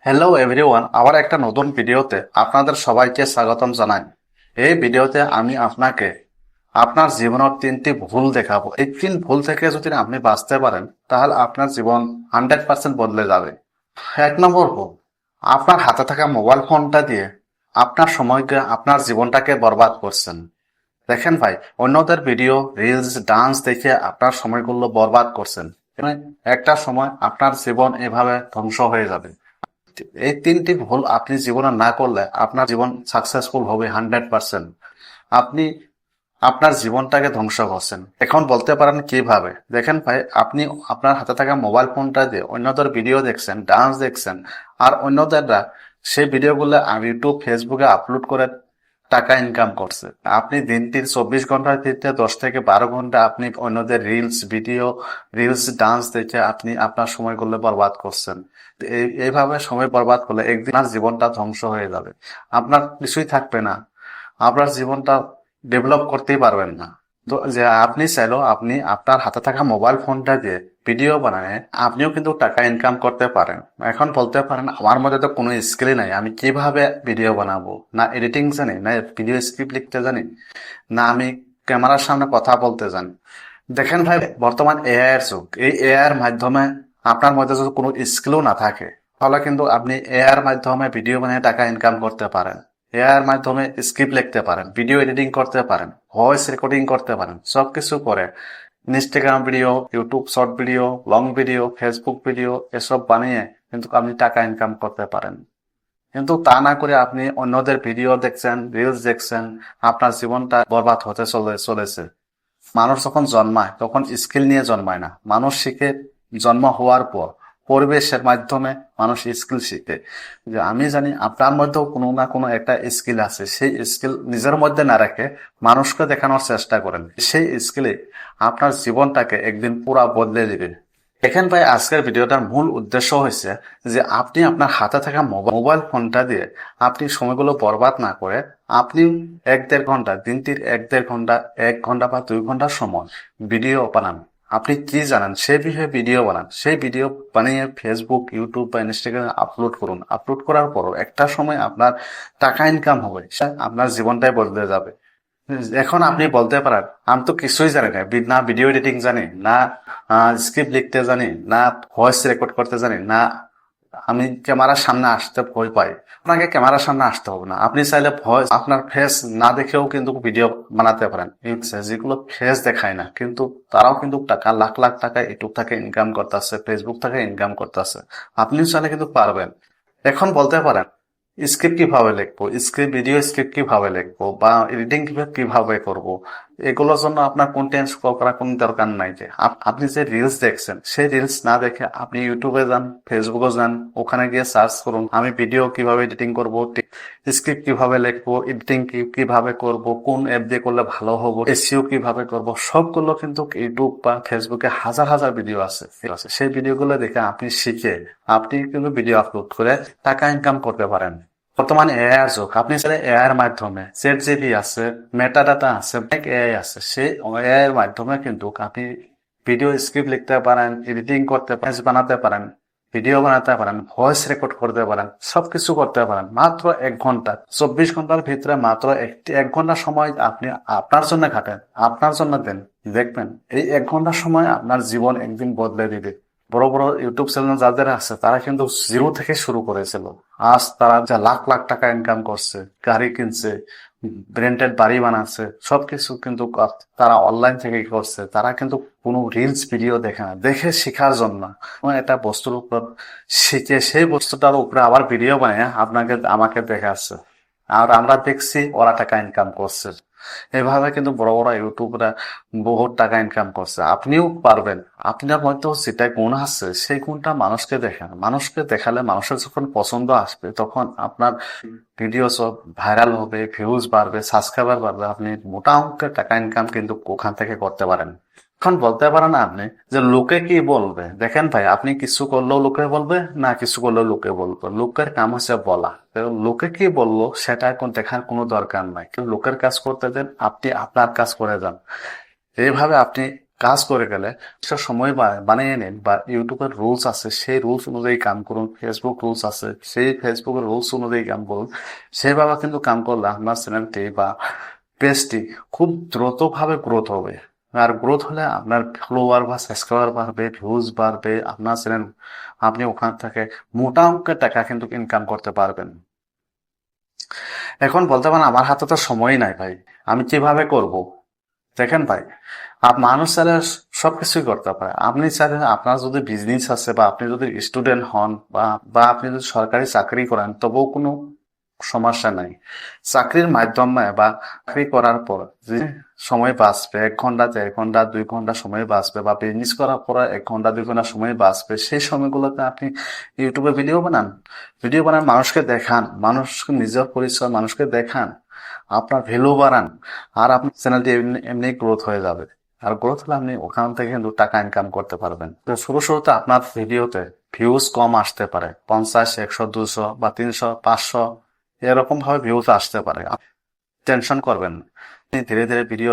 Hello everyone, আবার একটা নতুন ভিডিওতে আপনাদের সবাইকে স্বাগতম জানাই। এই ভিডিওতে আমি আপনাকে আপনার জীবনের 3টি ভুল দেখাবো। এই 3 ভুল থেকে যদি আপনি বাঁচতে পারেন তাহলে আপনার জীবন 100% বদলে যাবে। 1 নম্বর ভুল, আপনার হাতে থাকা মোবাইল ফোনটা দিয়ে আপনার সময়কে আপনার জীবনটাকে বরবাদ করছেন। দেখেন ভাই, অন্যদের ভিডিও, রিলস, ডান্স দেখে আপনার সময়গুলো বরবাদ করছেন। মানে একটা সময় আপনার জীবন এভাবে ধ্বংস হয়ে যাবে। এই 3টি ভুল আপনি জীবনে না করলে আপনার জীবন সাকসেসফুল হবে 100%। আপনি আপনার জীবনটাকে ধ্বংস করছেন। এখন বলতে পারেন কিভাবে? দেখেন ভাই, আপনি আপনার হাতে থাকা মোবাইল ফোনটা দিয়ে অন্যদের ভিডিও দেখছেন, ডান্স দেখছেন, আর অন্যদেররা সেই ভিডিওগুলো ইউটিউব, ফেসবুকে আপলোড করে টাকা ইনকাম করছে। আপনি দিনটির 24 ঘন্টার ভিতরে 10 থেকে 12 ঘন্টা আপনি অন্যদের রিলস ডান্স দেখে আপনি আপনার সময়গুলো বরবাদ করছেন। এইভাবে সময় বরবাদ করলে একদিন আপনার জীবনটা ধ্বংস হয়ে যাবে। আপনার কিছুই থাকবে না, আপনার জীবনটা ডেভেলপ করতেই পারবেন না। তো যে আপনি চাইলেও আপনি আপনার হাতে থাকা মোবাইল ফোনটা দিয়ে ভিডিও বানায় আপনিও কিন্তু টাকা ইনকাম করতে পারেন। এখন বলতে পারেন আমার মধ্যে তো কোনো স্কিলই নাই, আমি কিভাবে ভিডিও বানাবো? না এডিটিং জানি, না ভিডিও স্ক্রিপ্ট লিখতে জানি, না আমি ক্যামেরার সামনে কথা বলতে জানি। দেখেন ভাই, বর্তমান এআই এর যুগ। এই এআই এর মাধ্যমে আপনার মধ্যে যদি কোনো স্কিলও না থাকে তাহলে কিন্তু আপনি এআই এর মাধ্যমে ভিডিও বানিয়ে টাকা ইনকাম করতে পারেন। এআই এর মাধ্যমে স্ক্রিপ্ট লিখতে পারেন, ভিডিও এডিটিং করতে পারেন, ভয়েস রেকর্ডিং করতে পারেন, সবকিছু করে Instagram video, YouTube short video, long video, Facebook video এসব বানিয়ে কিন্তু আপনি টাকা ইনকাম করতে পারেন। কিন্তু তা না করে আপনি অন্যদের ভিডিও দেখছেন, রিলস দেখছেন, আপনার জীবনটা বরবাদ হতে চলেছে। মানুষ যখন জন্মায় তখন স্কিল নিয়ে জন্মায় না, মানুষ শিখে জন্ম হওয়ার পর পরিবেশের মাধ্যমে মানুষ স্কিল শিখে। যে আমি জানি আপনার মধ্যেও কোনো না কোনো একটা স্কিল আছে, সেই স্কিল নিজের মধ্যে না রেখে মানুষকে দেখানোর চেষ্টা করেন। সেই স্কিলে আপনার জীবনটাকে একদিন পুরা বদলে দিবে। দেখেন ভাই, আজকের ভিডিওটার মূল উদ্দেশ্য হয়েছে যে আপনি আপনার হাতে থাকা মোবাইল ফোনটা দিয়ে আপনি সময়গুলো বরবাদ না করে আপনি 1-1.5 ঘন্টা, দিনটির 1-1.5 ঘন্টা, 1 ঘন্টা বা 2 ঘন্টার সময় ভিডিও বানান। আপনি কি জানেন সেই বিষয়ে ভিডিও বানান, সেই ভিডিও বানিয়ে ফেসবুক, ইউটিউব বা ইনস্টাগ্রামে আপলোড করুন। আপলোড করার পরও একটা সময় আপনার টাকা ইনকাম হবে, আপনার জীবনটাই বদলে যাবে। এখন আপনি বলতে পারেন আমি তো কিছুই জানি না, না ভিডিও এডিটিং জানি, না স্ক্রিপ্ট লিখতে জানি, না ভয়েস রেকর্ড করতে জানি, না আমি ক্যামেরার সামনে আসতে ভয় পাই। আপনাকে ক্যামেরার সামনে আসতে হবে না, আপনি চাইলে ভয়েস আপনার ফেস না দেখেও কিন্তু ভিডিও বানাতে পারেন। যেগুলো ফেস দেখায় না কিন্তু তারাও কিন্তু টাকা, লাখ লাখ টাকা ইউটিউব থেকে ইনকাম করতেছে, ফেসবুক থেকে ইনকাম করতেছে। আপনিও চাইলে কিন্তু পারবেন। এখন বলতে পারেন স্ক্রিপ্ট কিভাবে লিখবো, ভিডিও স্ক্রিপ্ট কিভাবে লিখবো বা এডিটিং কিভাবে করব। এগুলোর জন্য আপনার কন্টেন্ট করার কোনো দরকার নাই। যে আপনি যে রিলস দেখছেন সেই রিলস না দেখে আপনি ইউটিউবে যান, ফেসবুকে যান, ওখানে গিয়ে সার্চ করুন আমি ভিডিও কিভাবে এডিটিং করব, স্ক্রিপ্ট কিভাবে লিখবো, এডিটিং কিভাবে করব, কোন অ্যাপ দিয়ে করলে ভালো হবে, এসইও কিভাবে করব, সবগুলো কিন্তু ইউটিউব বা ফেসবুকে হাজার হাজার ভিডিও আছে। সেই ভিডিওগুলো দেখে আপনি শিখে আপনি কিন্তু ভিডিও আপলোড করে টাকা ইনকাম করতে পারেন। বর্তমানে এআই এর যুগ। আপনি চাইলে এআই এর মাধ্যমে চ্যাট জিপিটি আছে, মেটাডাটা আছে, অনেক এআই আছে, সেই এআই এর মাধ্যমে কিন্তু আপনি ভিডিও স্ক্রিপ্ট লিখতে পারেন, এডিটিং করতে পারেন, বানাতে পারেন, ভিডিও বানাতে পারেন, ভয়েস রেকর্ড করতে পারেন, সবকিছু করতে পারেন মাত্র 1 ঘন্টা। 24 ঘন্টার ভিতরে মাত্র 1 ঘন্টা সময় আপনি আপনার জন্য খাটেন, আপনার জন্য দেন, দেখবেন এই 1 ঘন্টা সময় আপনার জীবন একদিন বদলে দিবে। বড় বড় ইউটিউব চ্যানেল যাদের আছে তারা কিন্তু জিরো থেকে শুরু করেছিল, আজ তারা যা লাখ লাখ টাকা ইনকাম করছে, গাড়ি কিনছে, ব্র্যান্ডেড বাড়ি বানাচ্ছে, সবকিছু কিন্তু তারা অনলাইন থেকে করছে। তারা কিন্তু কোনো রিলস ভিডিও দেখে না, দেখে শেখার জন্য একটা বস্তুর উপর শিখে সেই বস্তুটার উপরে আবার ভিডিও বানিয়ে আমাকে দেখাচ্ছে, আর আমরা দেখছি ওরা টাকা ইনকাম করছে। এভাবে কিন্তু বড় বড় ইউটিউবরা বহুত টাকা ইনকাম করছে। আপনিও পারবেন। আপনার মধ্যেও যেটা গুণ আছে সেই গুণটা মানুষকে দেখান। মানুষকে দেখালে মানুষের যখন পছন্দ আসবে তখন আপনার ভিডিও সব ভাইরাল হবে, ভিউজ বাড়বে, সাবস্ক্রাইবার বাড়বে, আপনি মোটা অঙ্কের টাকা ইনকাম কিন্তু ওখান থেকে করতে পারেন। এখন বলতে পারেন আপনি যে লোকে কি বলবে। দেখেন ভাই, আপনি কিছু করলেও লোকে বলবে, না কিছু করলেও লোকে বলবে। লোকের কাম হচ্ছে বলা। লোকে কি বললো সেটা এখন দেখার কোনো দরকার নাই। লোকের কাজ করতে দেন, আপনি আপনার কাজ করে যান। এইভাবে আপনি কাজ করে গেলে একটা সময় বানিয়ে নিন, বা ইউটিউবের রুলস আছে সেই রুলস অনুযায়ী কাম করুন, ফেসবুক রুলস আছে সেই ফেসবুকের রুলস অনুযায়ী কাম করুন। সেভাবে কিন্তু কাম করলে আপনার চ্যানেলটি বা পেজটি খুব দ্রুতভাবে গ্রোথ হবে। আর গ্রোথ হলে আপনার ফলোয়ার বা সাবস্ক্রাইবার বাড়বে, ভিউজ বাড়বে, আপনার চ্যানেল আপনি ওখান থেকে মোটা অঙ্কের টাকা কিন্তু ইনকাম করতে পারবেন। এখন বলতে পারেন আমার হাতে তো সময় নাই ভাই, আমি কিভাবে করব? দেখেন ভাই, মানুষ চাইলে সবকিছুই করতে পারে। আপনি চাইলে আপনার যদি বিজনেস আছে, বা আপনি যদি স্টুডেন্ট হন, বা আপনি যদি সরকারি চাকরি করেন, তবুও কোনো সমস্যা নাই। চাকরির মাধ্যমে বা চাকরি করার পর যে সময় বাঁচবে, 1 ঘন্টা 1.5 ঘন্টা 2 ঘন্টা সময় বাঁচবে, বা বিজনেস করার পর 1 ঘন্টা 2 ঘন্টা সময় বাঁচবে, সেই সময়গুলোতে আপনি ইউটিউবে ভিডিও বানান, মানুষকে দেখান, মানুষকে নিজের পরিচয় মানুষকে দেখান, আপনার ভ্যালু বাড়ান, আর আপনার চ্যানেলটি এমনি গ্রোথ হয়ে যাবে। আর গ্রোথ হলে আপনি ওখান থেকে কিন্তু টাকা ইনকাম করতে পারবেন। তো শুরুতে আপনার ভিডিওতে ভিউজ কম আসতে পারে, 50, 100, 200 বা 300, 500 এরকম ভাবে ভিউজ আসতে পারে। টেনশন করবেন না, আপনি ধীরে ধীরে ভিডিও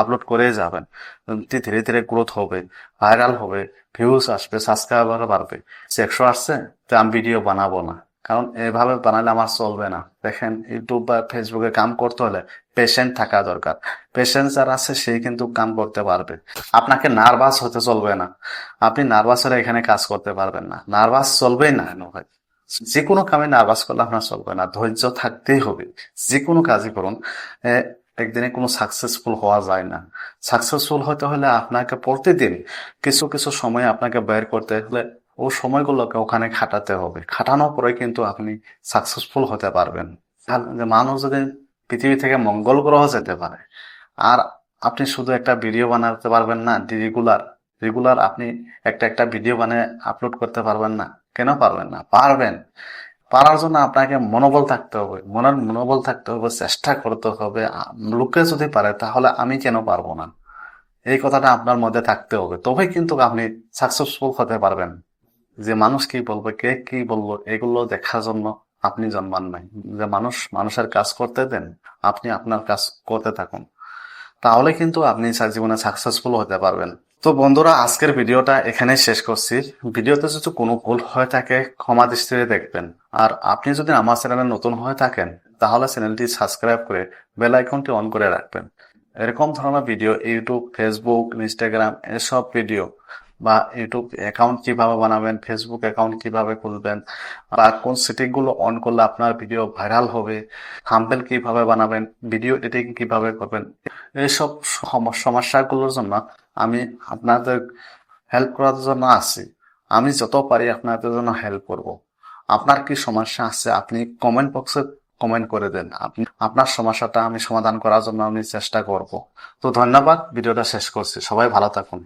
আপলোড করে যাবেন, ধীরে ধীরে গ্রোথ হবে, ভাইরাল হবে, ভিউজ আসবে, সাবস্ক্রাইবার বাড়বে। 100 আসছে তো আমি ভিডিও বানাবো না, কারণ এভাবে বানালে আমার চলবে না। দেখেন, ইউটিউব বা ফেসবুকে কাম করতে হলে পেশেন্ট থাকা দরকার। পেশেন্স যার আছে সেই কিন্তু কাম করতে পারবে। আপনাকে নার্ভাস হতে চলবে না, আপনি নার্ভাস হলে এখানে কাজ করতে পারবেন না, নার্ভাস চলবেই না ভাই। যে কোনো কামে নার্ভাস করলে আপনার চলবে না, ধৈর্য থাকতেই হবে। যে কোনো কাজই করুন, একদিনে কোনো সাকসেসফুল হওয়া যায় না। সাকসেসফুল হতে হলে আপনাকে প্রতিদিন কিছু কিছু সময় আপনাকে বের করতে হলে ও সময়গুলোকে ওখানে খাটাতে হবে। খাটানোর পরে কিন্তু আপনি সাকসেসফুল হতে পারবেন। মানুষ যদি পৃথিবী থেকে মঙ্গল গ্রহ যেতে পারে, আর আপনি শুধু একটা ভিডিও বানাতে পারবেন না রেগুলার রেগুলার আপনি একটা একটা ভিডিও বানিয়ে আপলোড করতে পারবেন না? কেন পারবেন না? পারবেন। পারার জন্য আপনাকে মনোবল থাকতে হবে, মনের মনোবল থাকতে হবে, চেষ্টা করতে হবে। লোকে যদি পারে তাহলে আমি কেন পারবো না, এই কথাটা আপনার মধ্যে থাকতে হবে। তবে কিন্তু আপনি সাকসেসফুল হতে পারবেন। যে মানুষ কি বলবে, কে কি বলবো, এগুলো দেখার জন্য আপনি জন্মান নাই। যে মানুষের কাজ করতে দেন, আপনি আপনার কাজ করতে থাকুন, তাহলে কিন্তু আপনি জীবনে সাকসেসফুল হতে পারবেন। তো বন্ধুরা, আজকের ভিডিওটা এখানেই শেষ করছি। ভিডিওতে যদি কোনো ভুল হয়ে থাকে ক্ষমা দৃষ্টিতে দেখবেন। আর আপনি যদি আমার চ্যানেলে নতুন হয়ে থাকেন তাহলে চ্যানেলটি সাবস্ক্রাইব করে বেল আইকনটি অন করে রাখবেন। এরকম ধরনের ভিডিও ইউটিউব, ফেসবুক, ইনস্টাগ্রাম এসব ভিডিও, বা ইউটিউব অ্যাকাউন্ট কিভাবে বানাবেন, ফেসবুক অ্যাকাউন্ট কিভাবে খুলবেন, বা কোন সেটিং গুলো অন করলে আপনার ভিডিও ভাইরাল হবে, থাম্বনেল কিভাবে বানাবেন, ভিডিও এডিটিং কিভাবে করবেন, এইসব সমস্যাগুলোর জন্য আমি আপনাদের হেল্প করার জন্য আছি। আমি যত পারি আপনাদের জন্য হেল্প করব। আপনার কি সমস্যা আছে আপনি কমেন্ট বক্সে কমেন্ট করে দেন, আপনি আপনার সমস্যাটা আমি সমাধান করার জন্য আমি চেষ্টা করব। তো ধন্যবাদ, ভিডিওটা শেষ করছি। সবাই ভালো থাকুন।